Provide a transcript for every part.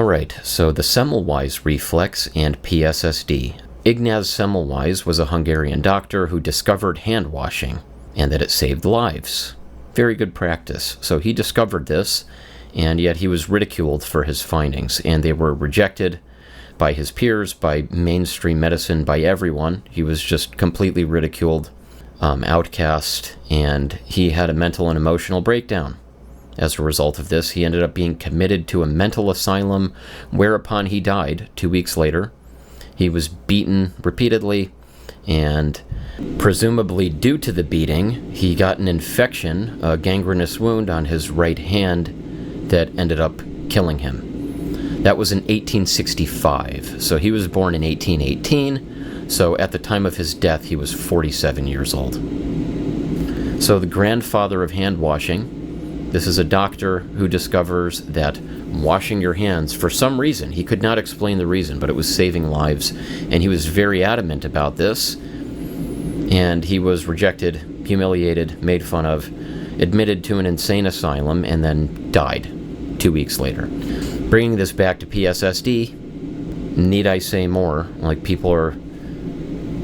Alright, so the Semmelweis reflex and PSSD. Ignaz Semmelweis was a Hungarian doctor who discovered hand washing, and that it saved lives. Very good practice. So he discovered this, and yet he was ridiculed for his findings, and they were rejected by his peers, by mainstream medicine, by everyone. He was just completely ridiculed, outcast, and he had a mental and emotional breakdown. As a result of this, he ended up being committed to a mental asylum, whereupon he died 2 weeks later. He was beaten repeatedly, and presumably due to the beating, he got an infection, a gangrenous wound on his right hand that ended up killing him. That was in 1865, so he was born in 1818, so at the time of his death he was 47 years old. So the grandfather of hand washing. This is a doctor who discovers that washing your hands, for some reason, he could not explain the reason, but it was saving lives, and he was very adamant about this, and he was rejected, humiliated, made fun of, admitted to an insane asylum, and then died 2 weeks later. Bringing this back to PSSD, need I say more? Like, people are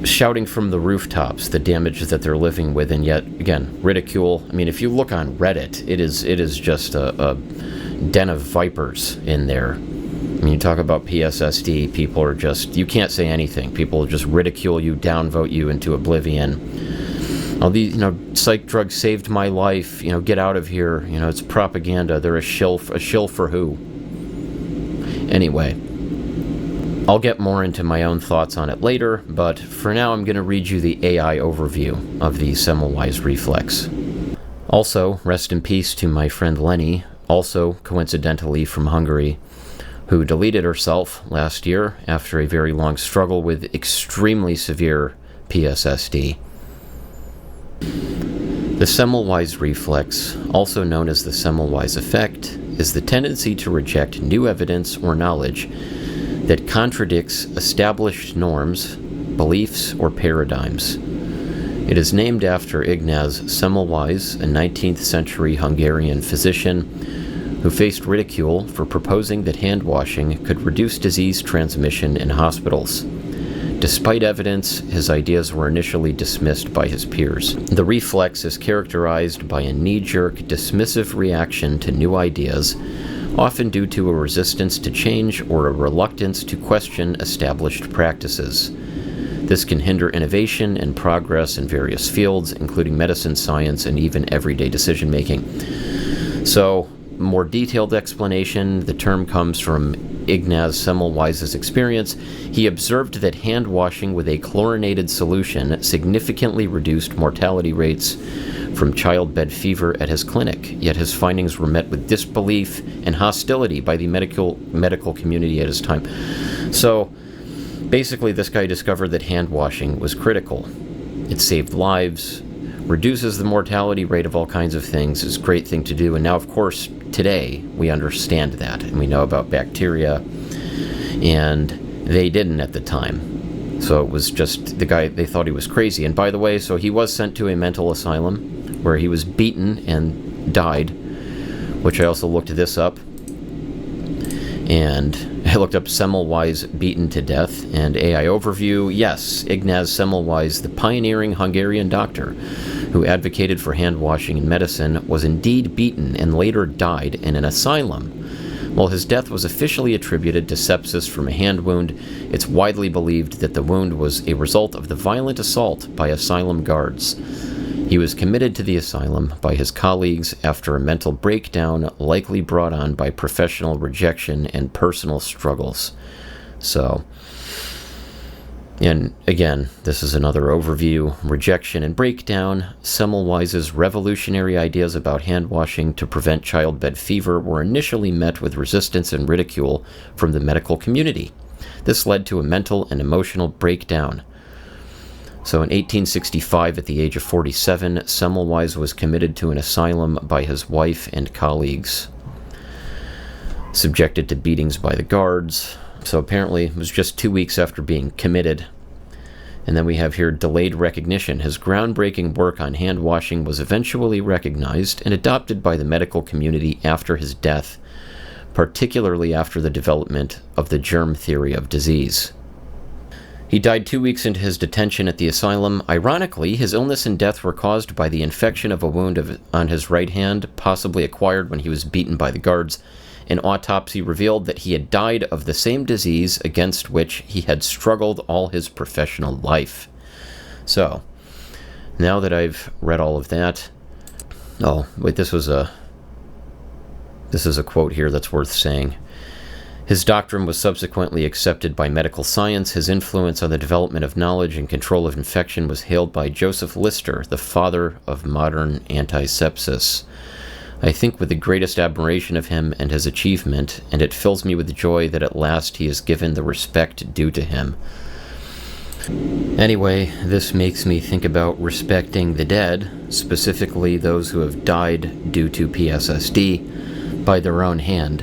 shouting from the rooftops the damage that they're living with, and yet again, ridicule. I mean, if you look on Reddit, it is just a den of vipers in there. When you talk about PSSD, people are just, you can't say anything. People just ridicule you, downvote you into oblivion. All these, psych drugs saved my life, get out of here, it's propaganda. They're a shill for who? Anyway, I'll get more into my own thoughts on it later, but for now I'm going to read you the AI overview of the Semmelweis reflex. Also, rest in peace to my friend Lenny, also coincidentally from Hungary, who deleted herself last year after a very long struggle with extremely severe PSSD. The Semmelweis reflex, also known as the Semmelweis effect, is the tendency to reject new evidence or knowledge that contradicts established norms, beliefs, or paradigms. It is named after Ignaz Semmelweis, a 19th century Hungarian physician who faced ridicule for proposing that hand washing could reduce disease transmission in hospitals. Despite evidence, his ideas were initially dismissed by his peers. The reflex is characterized by a knee-jerk, dismissive reaction to new ideas, often due to a resistance to change or a reluctance to question established practices. This can hinder innovation and progress in various fields, including medicine, science, and even everyday decision-making. So, more detailed explanation, the term comes from Ignaz Semmelweis' experience. He observed that hand washing with a chlorinated solution significantly reduced mortality rates from childbed fever at his clinic, yet his findings were met with disbelief and hostility by the medical community at his time. So, basically this guy discovered that hand washing was critical. It saved lives, reduces the mortality rate of all kinds of things, is a great thing to do, and now of course today we understand that, and we know about bacteria, and they didn't at the time. So it was just the guy, they thought he was crazy. And by the way, so he was sent to a mental asylum where he was beaten and died, which I also looked this up. And I looked up Semmelweis beaten to death, and AI overview. Yes, Ignaz Semmelweis, the pioneering Hungarian doctor who advocated for hand washing in medicine, was indeed beaten and later died in an asylum. While his death was officially attributed to sepsis from a hand wound, it's widely believed that the wound was a result of the violent assault by asylum guards. He was committed to the asylum by his colleagues after a mental breakdown likely brought on by professional rejection and personal struggles. So, and again, this is another overview. Rejection and breakdown. Semmelweis' revolutionary ideas about hand washing to prevent childbed fever were initially met with resistance and ridicule from the medical community. This led to a mental and emotional breakdown. So in 1865, at the age of 47, Semmelweis was committed to an asylum by his wife and colleagues, subjected to beatings by the guards. So apparently it was just 2 weeks after being committed. And then we have here delayed recognition. His groundbreaking work on hand washing was eventually recognized and adopted by the medical community after his death, particularly after the development of the germ theory of disease. He died 2 weeks into his detention at the asylum. Ironically, his illness and death were caused by the infection of a wound on his right hand, possibly acquired when he was beaten by the guards. An autopsy revealed that he had died of the same disease against which he had struggled all his professional life. So, now that I've read all of that... Oh, wait, this is a quote here that's worth saying. His doctrine was subsequently accepted by medical science. His influence on the development of knowledge and control of infection was hailed by Joseph Lister, the father of modern antisepsis. I think with the greatest admiration of him and his achievement, and it fills me with joy that at last he is given the respect due to him. Anyway, this makes me think about respecting the dead, specifically those who have died due to PSSD, by their own hand.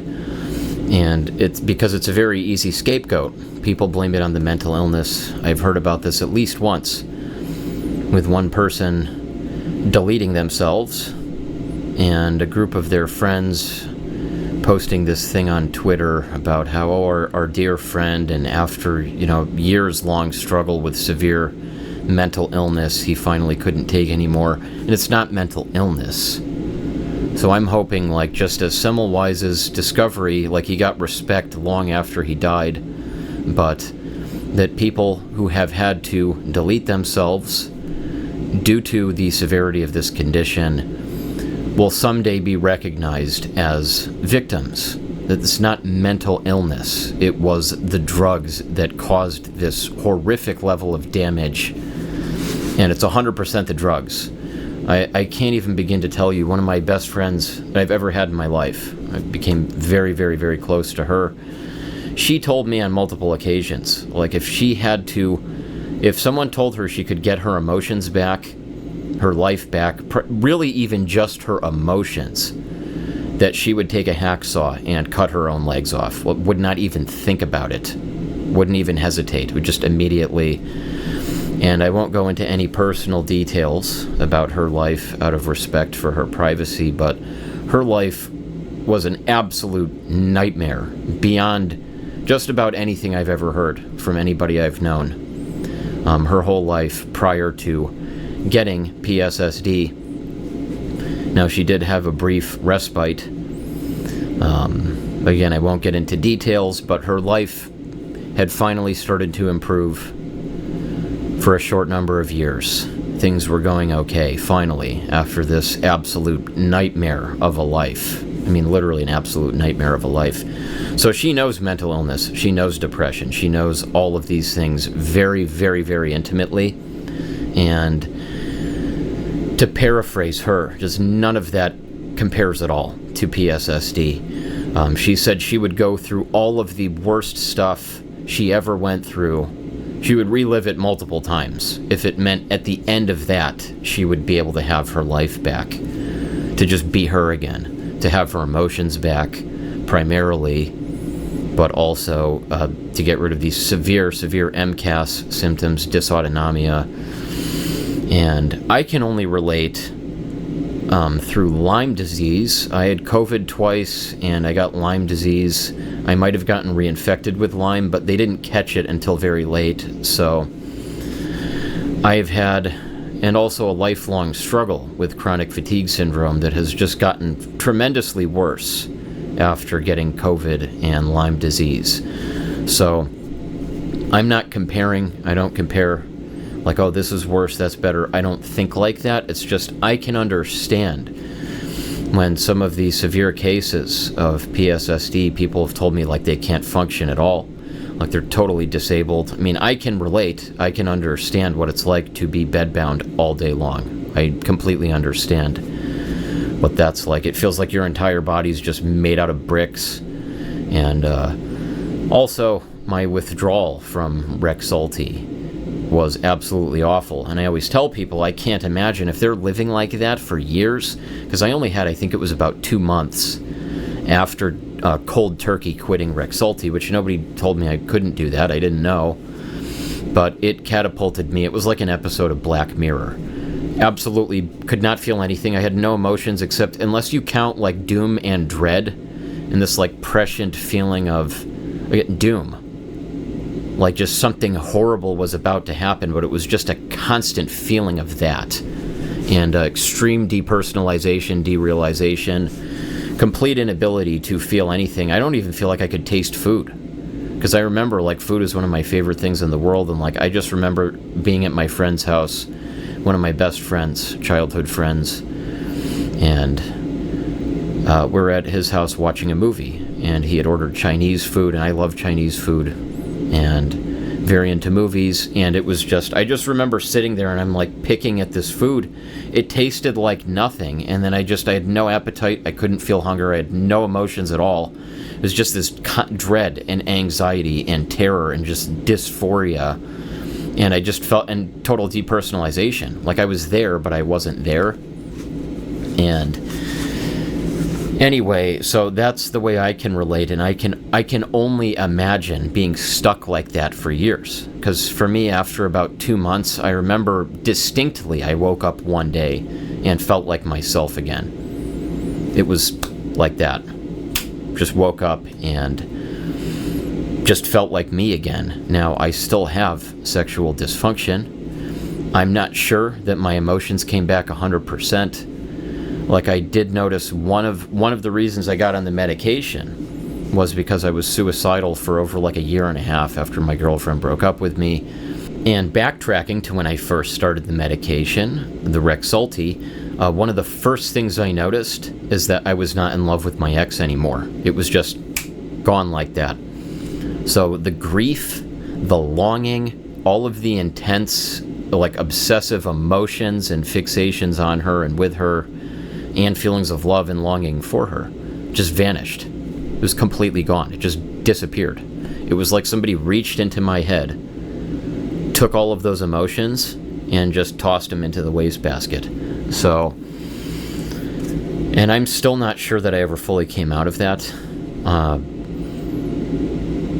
And it's because it's a very easy scapegoat. People blame it on the mental illness. I've heard about this at least once, with one person deleting themselves and a group of their friends posting this thing on Twitter about how our dear friend, and after years-long struggle with severe mental illness, he finally couldn't take anymore. And it's not mental illness. So I'm hoping, just as Semmelweis's discovery, he got respect long after he died, but that people who have had to delete themselves due to the severity of this condition will someday be recognized as victims. That it's not mental illness. It was the drugs that caused this horrific level of damage, and it's 100% the drugs. I can't even begin to tell you, one of my best friends that I've ever had in my life, I became very, very, very close to her. She told me on multiple occasions, if someone told her she could get her emotions back, her life back, really even just her emotions, that she would take a hacksaw and cut her own legs off. Would not even think about it. Wouldn't even hesitate. Would just immediately... And I won't go into any personal details about her life out of respect for her privacy, but her life was an absolute nightmare beyond just about anything I've ever heard from anybody I've known. Her whole life prior to getting PSSD. Now, she did have a brief respite. Again, I won't get into details, but her life had finally started to improve. For a short number of years, things were going okay, finally, after this absolute nightmare of a life. I mean, literally an absolute nightmare of a life. So she knows mental illness, she knows depression, she knows all of these things very, very, very intimately. And to paraphrase her, just none of that compares at all to PSSD. She said she would go through all of the worst stuff she ever went through. She would relive it multiple times if it meant at the end of that she would be able to have her life back, to just be her again, to have her emotions back primarily, but also to get rid of these severe MCAS symptoms, dysautonomia. And I can only relate through Lyme disease. I had COVID twice and I got Lyme disease. I might have gotten reinfected with Lyme, but they didn't catch it until very late. So I've had, and also a lifelong struggle with chronic fatigue syndrome that has just gotten tremendously worse after getting COVID and Lyme disease. So I'm not comparing. I don't compare oh, this is worse, that's better. I don't think like that. It's just I can understand when some of these severe cases of PSSD, people have told me they can't function at all. They're totally disabled. I mean, I can relate. I can understand what it's like to be bedbound all day long. I completely understand what that's like. It feels like your entire body's just made out of bricks. And also, my withdrawal from Rexulti was absolutely awful. And I always tell people I can't imagine if they're living like that for years, because I only had, I think it was about 2 months after cold turkey quitting Rexulti, which nobody told me I couldn't do that. I didn't know. But it catapulted me. It was like an episode of Black Mirror. Absolutely could not feel anything. I had no emotions except, unless you count doom and dread and this like prescient feeling of doom. Like just something horrible was about to happen, but it was just a constant feeling of that. And extreme depersonalization, derealization, complete inability to feel anything. I don't even feel like I could taste food. Because I remember, like, food is one of my favorite things in the world, and, like, I just remember being at my friend's house, one of my best friends, childhood friends, and we're at his house watching a movie, and he had ordered Chinese food, and I love Chinese food, and very into movies, and it was just, I just remember sitting there, and I'm, like, picking at this food. It tasted like nothing, and then I had no appetite, I couldn't feel hunger, I had no emotions at all. It was just this dread and anxiety and terror and just dysphoria. And I just felt, and total depersonalization. Like I was there, but I wasn't there. And anyway, so that's the way I can relate. And I can only imagine being stuck like that for years. Because for me, after about 2 months, I remember distinctly I woke up one day and felt like myself again. It was like that. Just woke up and just felt like me again. Now, I still have sexual dysfunction. I'm not sure that my emotions came back 100%. Like, I did notice one of the reasons I got on the medication was because I was suicidal for over like a year and a half after my girlfriend broke up with me. And backtracking to when I first started the medication, the Rexulti, one of the first things I noticed is that I was not in love with my ex anymore. It was just gone like that. So the grief, the longing, all of the intense, like obsessive emotions and fixations on her and with her, and feelings of love and longing for her, just vanished. It was completely gone. It just disappeared. It was like somebody reached into my head, took all of those emotions, and just tossed them into the wastebasket. So, and I'm still not sure that I ever fully came out of that.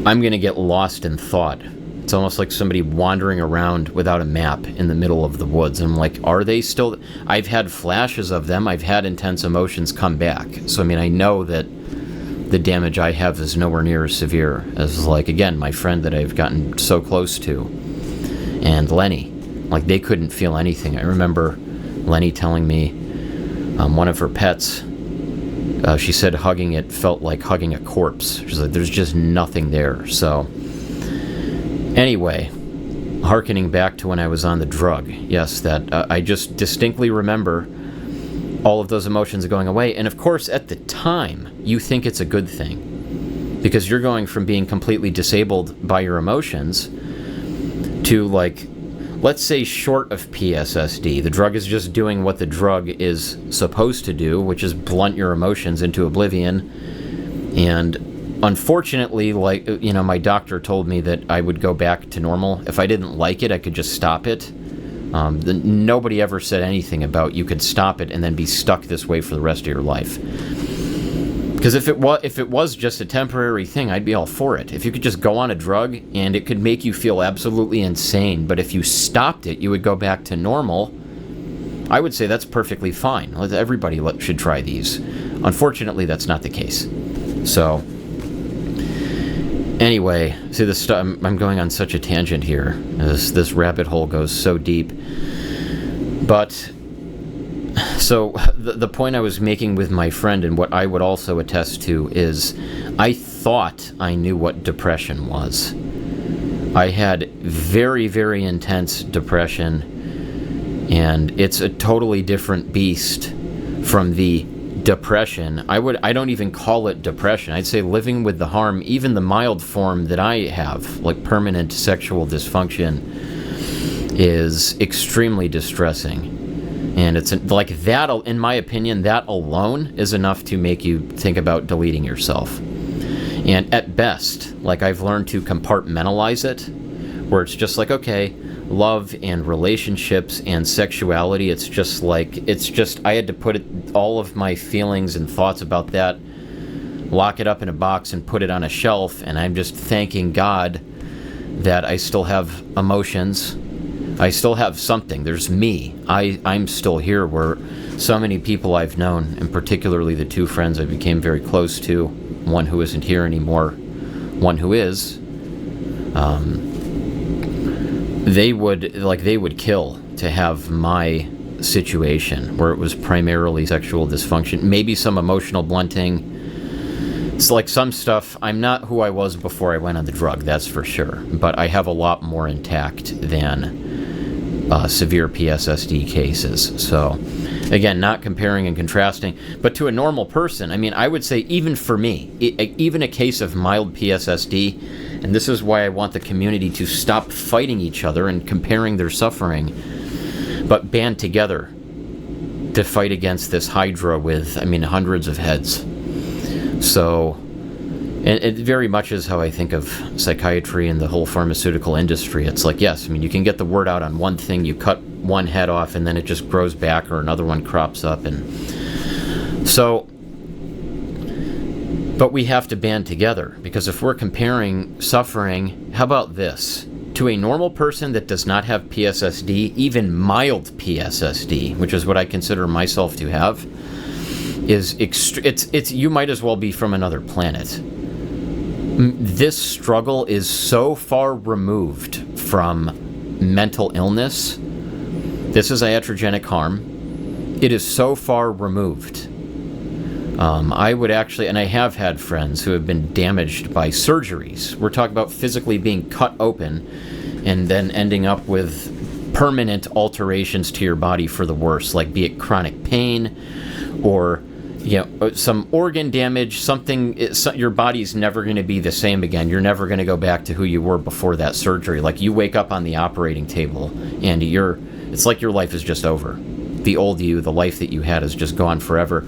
I'm going to get lost in thought. It's almost like somebody wandering around without a map in the middle of the woods. I'm like, are they still... I've had flashes of them. I've had intense emotions come back. So, I mean, I know that the damage I have is nowhere near as severe as, like, again, my friend that I've gotten so close to. And Lenny. Like, they couldn't feel anything. I remember Lenny telling me one of her pets, she said hugging it felt like hugging a corpse. She's like, there's just nothing there. So, anyway, hearkening back to when I was on the drug, yes, that I just distinctly remember all of those emotions going away. And of course, at the time, you think it's a good thing. Because you're going from being completely disabled by your emotions to, like, let's say short of PSSD. The drug is just doing what the drug is supposed to do, which is blunt your emotions into oblivion. And unfortunately, like, you know, my doctor told me that I would go back to normal. If I didn't like it, I could just stop it. Nobody ever said anything about you could stop it and then be stuck this way for the rest of your life. Because if it was just a temporary thing, I'd be all for it. If you could just go on a drug and it could make you feel absolutely insane, but if you stopped it, you would go back to normal, I would say that's perfectly fine. Everybody should try these. Unfortunately, that's not the case. So, anyway, see, this I'm going on such a tangent here. This rabbit hole goes so deep. But... So, the point I was making with my friend, and what I would also attest to, is I thought I knew what depression was. I had very, very intense depression, and it's a totally different beast from the depression. I don't even call it depression. I'd say living with the harm, even the mild form that I have, like permanent sexual dysfunction, is extremely distressing. And it's like that, in my opinion, that alone is enough to make you think about deleting yourself. And at best, like, I've learned to compartmentalize it, where it's just like, okay, love and relationships and sexuality, it's just I had to put all of my feelings and thoughts about that, lock it up in a box and put it on a shelf, and I'm just thanking God that I still have emotions. I still have something. There's me. I'm still here, where so many people I've known, and particularly the two friends I became very close to, one who isn't here anymore, one who is, they would kill to have my situation where it was primarily sexual dysfunction, maybe some emotional blunting. It's like some stuff, I'm not who I was before I went on the drug, that's for sure, but I have a lot more intact than severe PSSD cases. So again, not comparing and contrasting, but to a normal person, I mean, I would say even for me, even a case of mild PSSD, and this is why I want the community to stop fighting each other and comparing their suffering, but band together to fight against this hydra with, I mean, hundreds of heads. So, and it very much is how I think of psychiatry and the whole pharmaceutical industry. It's like, yes, I mean, you can get the word out on one thing, you cut one head off, and then it just grows back, or another one crops up, and so, but we have to band together, because if we're comparing suffering, how about this? To a normal person that does not have PSSD, even mild PSSD, which is what I consider myself to have, is it's you might as well be from another planet. This struggle is so far removed from mental illness. This is iatrogenic harm. It is so far removed. I would actually, and I have had friends who have been damaged by surgeries. We're talking about physically being cut open and then ending up with permanent alterations to your body for the worse, like be it chronic pain or some organ damage, something. Your body's never going to be the same again. You're never going to go back to who you were before that surgery. Like you wake up on the operating table and it's like your life is just over. The old you, the life that you had, is just gone forever.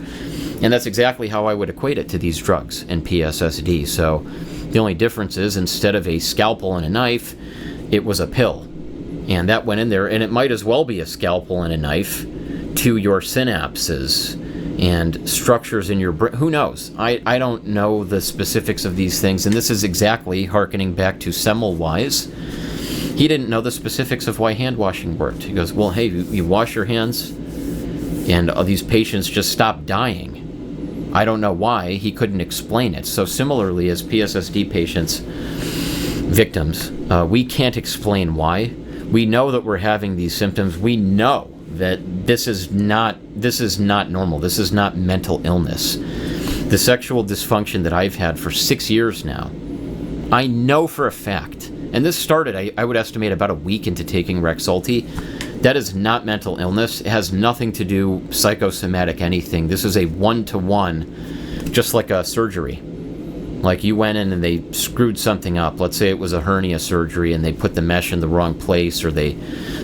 And that's exactly how I would equate it to these drugs and PSSD. So the only difference is, instead of a scalpel and a knife, it was a pill. And that went in there, and it might as well be a scalpel and a knife to your synapses and structures in your brain. Who knows? I don't know the specifics of these things, and this is exactly hearkening back to Semmelweis. He didn't know the specifics of why hand washing worked. He goes, well, hey, you wash your hands, and these patients just stop dying. I don't know why. He couldn't explain it. So similarly, as PSSD patients, victims, we can't explain why. We know that we're having these symptoms. We know that this is not normal. This is not mental illness. The sexual dysfunction that I've had for 6 years now, I know for a fact, and this started, I would estimate, about a week into taking Rexulti. That is not mental illness. It has nothing to do psychosomatic anything. This is a one-to-one, just like a surgery. Like you went in and they screwed something up. Let's say it was a hernia surgery and they put the mesh in the wrong place, or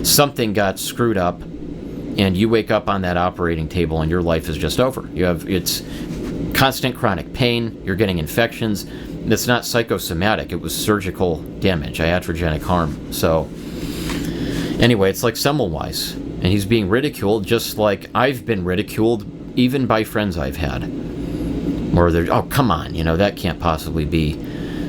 something got screwed up, and you wake up on that operating table and your life is just over. It's constant chronic pain, you're getting infections. It's not psychosomatic, it was surgical damage, iatrogenic harm. So anyway, it's like Semmelweis, and he's being ridiculed just like I've been ridiculed, even by friends I've had. Or they're, oh, come on, that can't possibly be.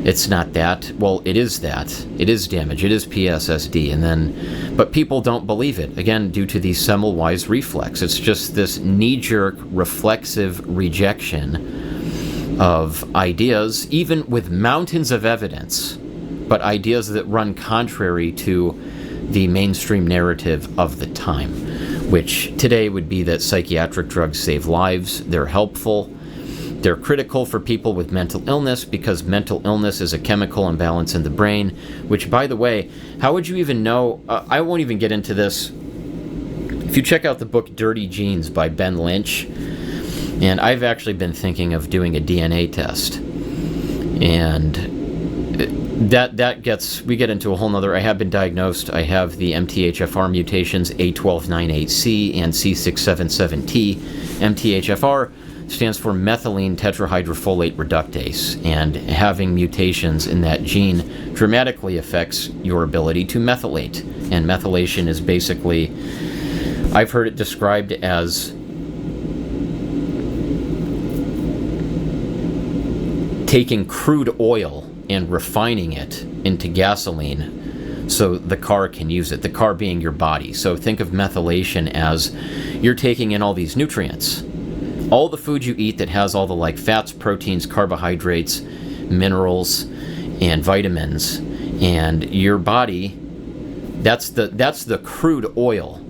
It's not that. Well, it is that. It is damage. It is PSSD. But people don't believe it, again, due to the Semmelweis reflex. It's just this knee-jerk, reflexive rejection of ideas, even with mountains of evidence, but ideas that run contrary to the mainstream narrative of the time, which today would be that psychiatric drugs save lives, they're helpful, they're critical for people with mental illness, because mental illness is a chemical imbalance in the brain, which, by the way, how would you even know? I won't even get into this. If you check out the book Dirty Genes by Ben Lynch, and I've actually been thinking of doing a DNA test, and we get into a whole nother. I have been diagnosed. I have the MTHFR mutations A1298C and C677T. MTHFR stands for methylene tetrahydrofolate reductase, and having mutations in that gene dramatically affects your ability to methylate. And methylation is basically, I've heard it described as taking crude oil and refining it into gasoline so the car can use it, the car being your body. So think of methylation as you're taking in all these nutrients, all the food you eat that has all the like fats, proteins, carbohydrates, minerals, and vitamins, and your body, that's the crude oil.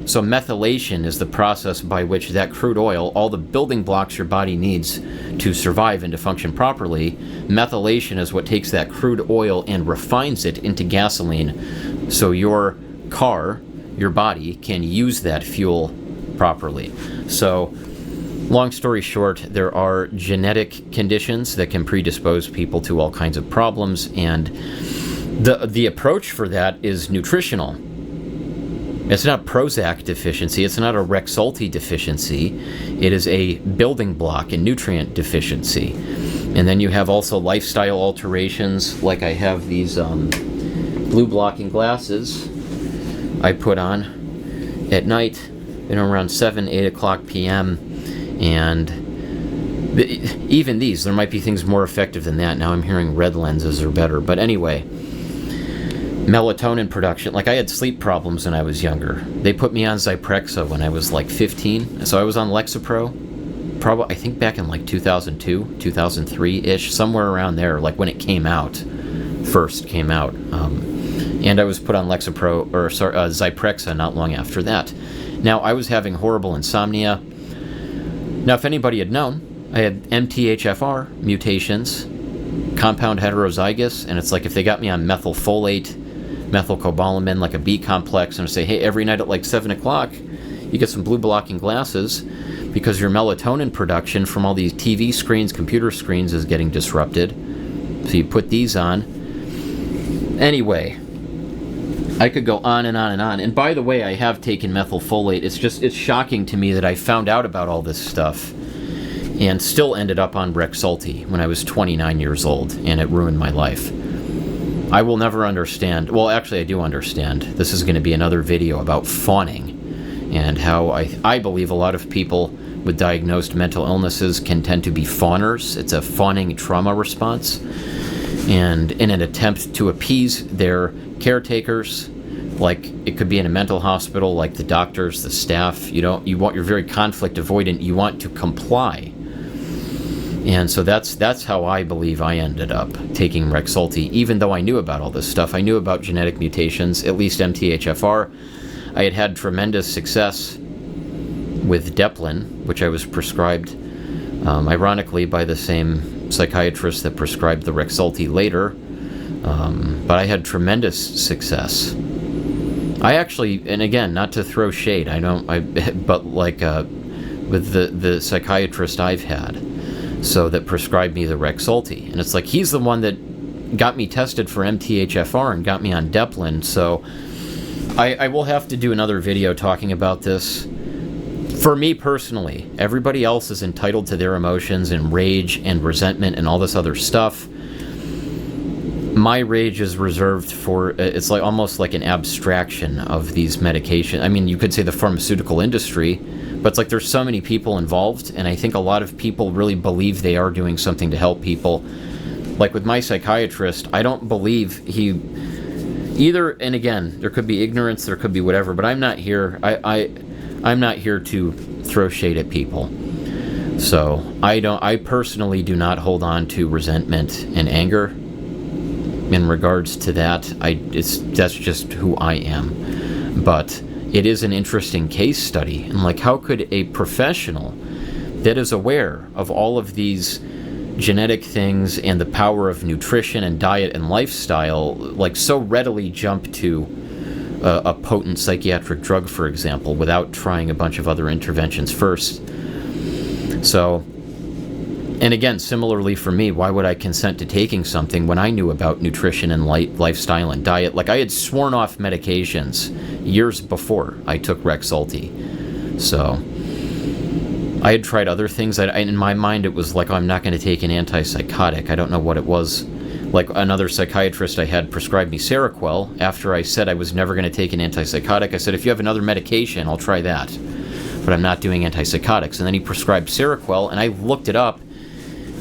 So methylation is the process by which that crude oil, all the building blocks your body needs to survive and to function properly, methylation is what takes that crude oil and refines it into gasoline so your car, your body, can use that fuel properly. So, long story short, there are genetic conditions that can predispose people to all kinds of problems, and the approach for that is nutritional. It's not Prozac deficiency, it's not a Rexulti deficiency, it is a building block and nutrient deficiency. And then you have also lifestyle alterations, like I have these blue blocking glasses I put on at night, around 7, 8 o'clock p.m. And even these, there might be things more effective than that. Now I'm hearing red lenses are better. But anyway, melatonin production. Like, I had sleep problems when I was younger. They put me on Zyprexa when I was like 15. So I was on Lexapro, probably, I think back in like 2002, 2003-ish, somewhere around there, like when it came out, first came out. And I was put on Zyprexa not long after that. Now, I was having horrible insomnia. Now, if anybody had known, I had MTHFR mutations, compound heterozygous, and it's like if they got me on methylfolate, methylcobalamin, like a B complex, and say, hey, every night at like 7 o'clock, you get some blue blocking glasses because your melatonin production from all these TV screens, computer screens is getting disrupted. So you put these on. Anyway, I could go on and on and on. And by the way, I have taken methylfolate. It's shocking to me that I found out about all this stuff and still ended up on Rexulti when I was 29 years old, and it ruined my life. I will never understand. Well, actually, I do understand. This is going to be another video about fawning and how I believe a lot of people with diagnosed mental illnesses can tend to be fawners. It's a fawning trauma response. And in an attempt to appease their caretakers, like it could be in a mental hospital, like the doctors, the staff, you're very conflict avoidant, you want to comply. And so that's how I believe I ended up taking Rexulti, even though I knew about all this stuff. I knew about genetic mutations, at least MTHFR. I had tremendous success with Deplin, which I was prescribed, ironically, by the same psychiatrist that prescribed the Rexulti later. But I had tremendous success. I actually, and again, not to throw shade, but like with the psychiatrist I've had, so that prescribed me the Rexulti, and it's like he's the one that got me tested for MTHFR and got me on Deplin. So I will have to do another video talking about this. For me personally, everybody else is entitled to their emotions and rage and resentment and all this other stuff. My rage is reserved for, it's like almost like an abstraction of these medications. I mean, you could say the pharmaceutical industry, but it's like there's so many people involved, and I think a lot of people really believe they are doing something to help people. Like with my psychiatrist, I don't believe he either, and again, there could be ignorance, there could be whatever, but I'm not here, I'm not here to throw shade at people. So I personally do not hold on to resentment and anger. In regards to that, that's just who I am. But it is an interesting case study. And like, how could a professional that is aware of all of these genetic things and the power of nutrition and diet and lifestyle, like, so readily jump to a potent psychiatric drug, for example, without trying a bunch of other interventions first? So, and again, similarly for me, why would I consent to taking something when I knew about nutrition and lifestyle and diet? Like, I had sworn off medications years before I took Rexulti. So I had tried other things. In my mind, it was like, oh, I'm not going to take an antipsychotic. I don't know what it was. Like, another psychiatrist I had prescribed me Seroquel after I said I was never going to take an antipsychotic. I said, if you have another medication, I'll try that. But I'm not doing antipsychotics. And then he prescribed Seroquel, and I looked it up,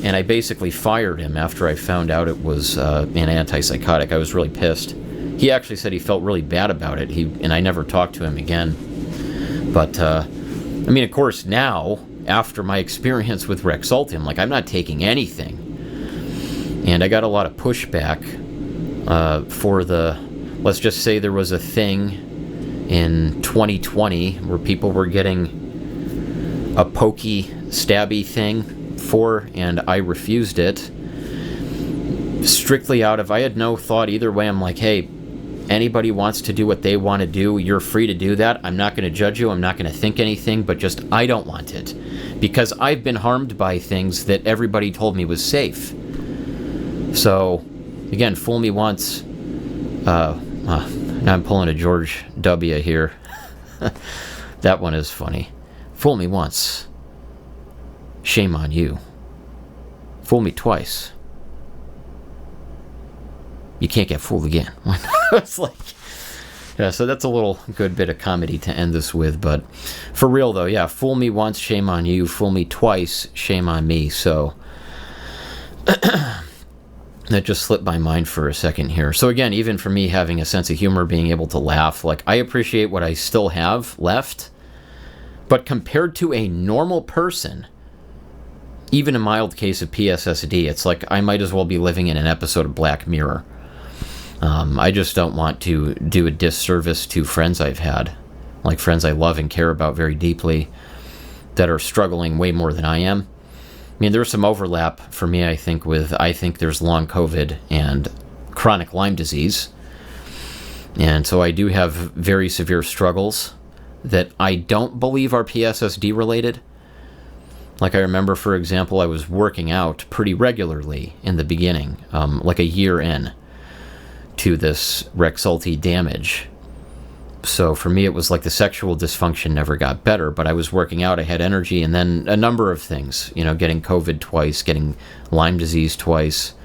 and I basically fired him after I found out it was an antipsychotic. I was really pissed. He actually said he felt really bad about it, and I never talked to him again. But, I mean, of course, now, after my experience with Rexulti. I'm like, I'm not taking anything. And I got a lot of pushback for the, let's just say there was a thing in 2020 where people were getting a pokey, stabby thing for, and I refused it. Strictly out of, I had no thought either way. I'm like, hey, anybody wants to do what they want to do, you're free to do that. I'm not going to judge you. I'm not going to think anything, but just I don't want it. Because I've been harmed by things that everybody told me was safe. So, again, fool me once. Now I'm pulling a George W. here. That one is funny. Fool me once. Shame on you. Fool me twice. You can't get fooled again. It's like, yeah, so that's a little good bit of comedy to end this with. But for real, though, yeah, fool me once, shame on you. Fool me twice, shame on me. So that just slipped my mind for a second here. So again, even for me having a sense of humor, being able to laugh, like I appreciate what I still have left. But compared to a normal person, even a mild case of PSSD, it's like I might as well be living in an episode of Black Mirror. I just don't want to do a disservice to friends I've had, like friends I love and care about very deeply, that are struggling way more than I am. I mean, there's some overlap for me, I think there's long COVID and chronic Lyme disease. And so I do have very severe struggles that I don't believe are PSSD related. Like I remember, for example, I was working out pretty regularly in the beginning, like a year in to this Rexulti damage. So for me, it was like the sexual dysfunction never got better, but I was working out, I had energy, and then a number of things, getting COVID twice, getting Lyme disease twice,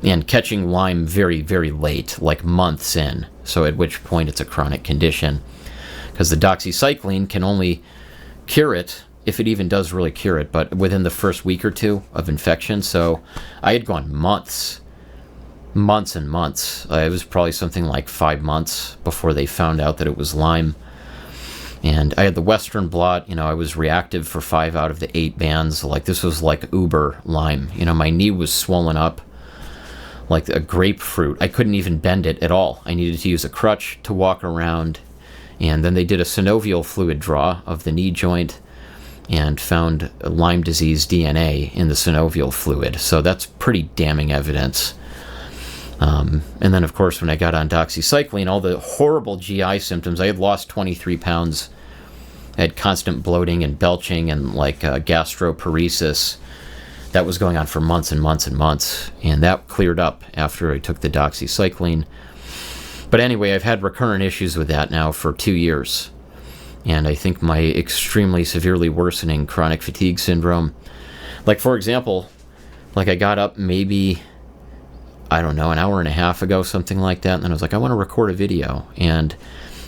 and catching Lyme very, very late, like months in. So at which point it's a chronic condition, because the doxycycline can only cure it, if it even does really cure it, but within the first week or two of infection. So I had gone months and months. It was probably something like 5 months before they found out that it was Lyme. And I had the Western blot. I was reactive for 5 out of the 8 bands. Like, this was like uber Lyme. My knee was swollen up like a grapefruit. I couldn't even bend it at all. I needed to use a crutch to walk around. And then they did a synovial fluid draw of the knee joint and found Lyme disease DNA in the synovial fluid. So that's pretty damning evidence. And then, of course, when I got on doxycycline, all the horrible GI symptoms, I had lost 23 pounds. I had constant bloating and belching and like gastroparesis. That was going on for months and months and months. And that cleared up after I took the doxycycline. But anyway, I've had recurrent issues with that now for 2 years. And I think my extremely severely worsening chronic fatigue syndrome, like, for example, like I got up maybe, I don't know, an hour and a half ago, something like that, and then I was like, I want to record a video. And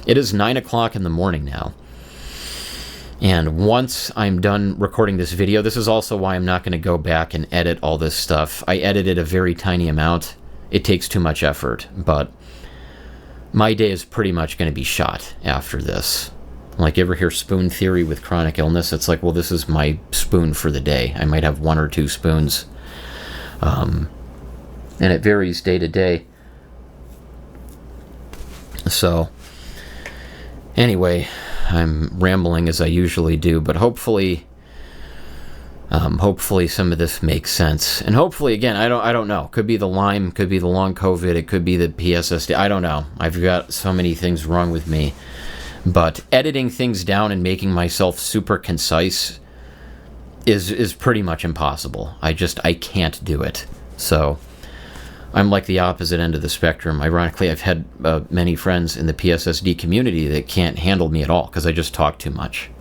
it is 9 o'clock in the morning now. And once I'm done recording this video, this is also why I'm not going to go back and edit all this stuff. I edited a very tiny amount. It takes too much effort, but my day is pretty much going to be shot after this. Like, you ever hear spoon theory with chronic illness? It's like, well, this is my spoon for the day. I might have 1 or 2 spoons. And it varies day to day. So, anyway, I'm rambling as I usually do, but hopefully some of this makes sense. And hopefully, again, I don't know. Could be the Lyme, could be the long COVID, it could be the PSSD. I don't know. I've got so many things wrong with me. But editing things down and making myself super concise is pretty much impossible. I can't do it. So I'm like the opposite end of the spectrum. Ironically, I've had many friends in the PSSD community that can't handle me at all because I just talk too much.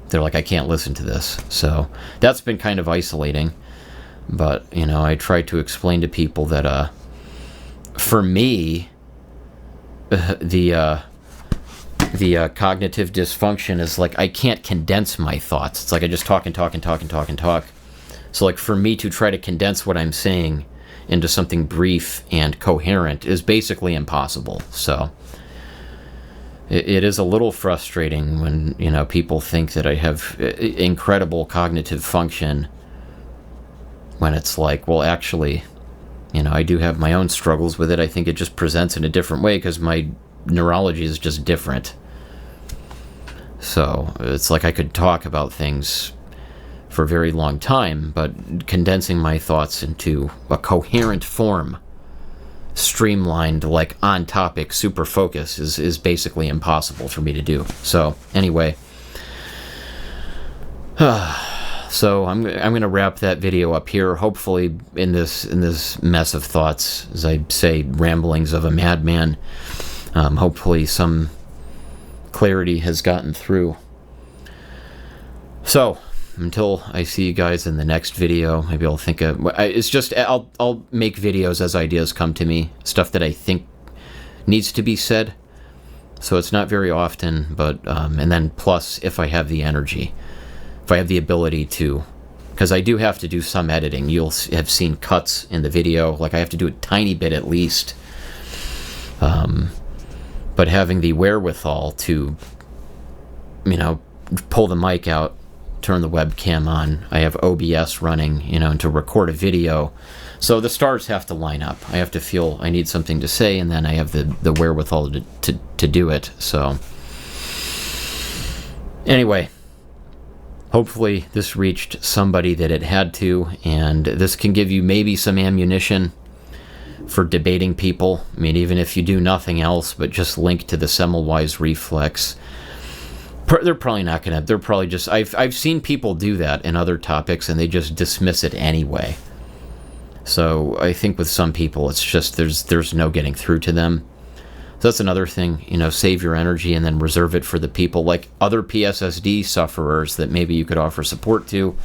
They're like, I can't listen to this. So that's been kind of isolating. But, I try to explain to people that for me, the cognitive dysfunction is like I can't condense my thoughts. It's like I just talk and talk and talk and talk and talk. So like for me to try to condense what I'm saying into something brief and coherent is basically impossible. So it is a little frustrating when, people think that I have incredible cognitive function, when it's like, well, actually, I do have my own struggles with it. I think it just presents in a different way because my neurology is just different. So it's like I could talk about things for a very long time, but condensing my thoughts into a coherent form, streamlined, like on topic, super focus, is basically impossible for me to do. So anyway, so I'm going to wrap that video up here. Hopefully, in this mess of thoughts, as I say, ramblings of a madman, hopefully some clarity has gotten through. So until I see you guys in the next video, maybe I'll think of, it's just, I'll make videos as ideas come to me, stuff that I think needs to be said. So it's not very often, but, and then plus if I have the energy, if I have the ability to, because I do have to do some editing. You'll have seen cuts in the video, like I have to do a tiny bit at least. But having the wherewithal to, pull the mic out, turn the webcam on. I have OBS running, and to record a video. So the stars have to line up. I have to feel I need something to say, and then I have the wherewithal to do it. So anyway, hopefully this reached somebody that it had to, and this can give you maybe some ammunition for debating people. I mean, even if you do nothing else but just link to the Semmelweis reflex, they're probably not going to, they're probably just, I've seen people do that in other topics and they just dismiss it anyway. So I think with some people it's just, there's no getting through to them. So that's another thing, save your energy and then reserve it for the people like other PSSD sufferers that maybe you could offer support to.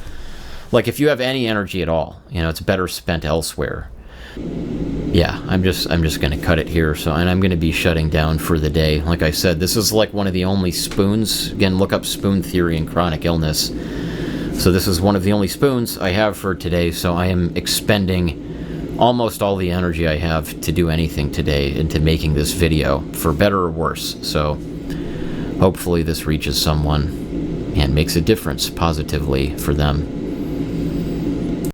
Like if you have any energy at all, it's better spent elsewhere. Yeah, I'm just going to cut it here. So, and I'm going to be shutting down for the day. Like I said, this is like one of the only spoons. Again, look up spoon theory and chronic illness. So this is one of the only spoons I have for today. So I am expending almost all the energy I have to do anything today into making this video, for better or worse. So hopefully this reaches someone and makes a difference positively for them.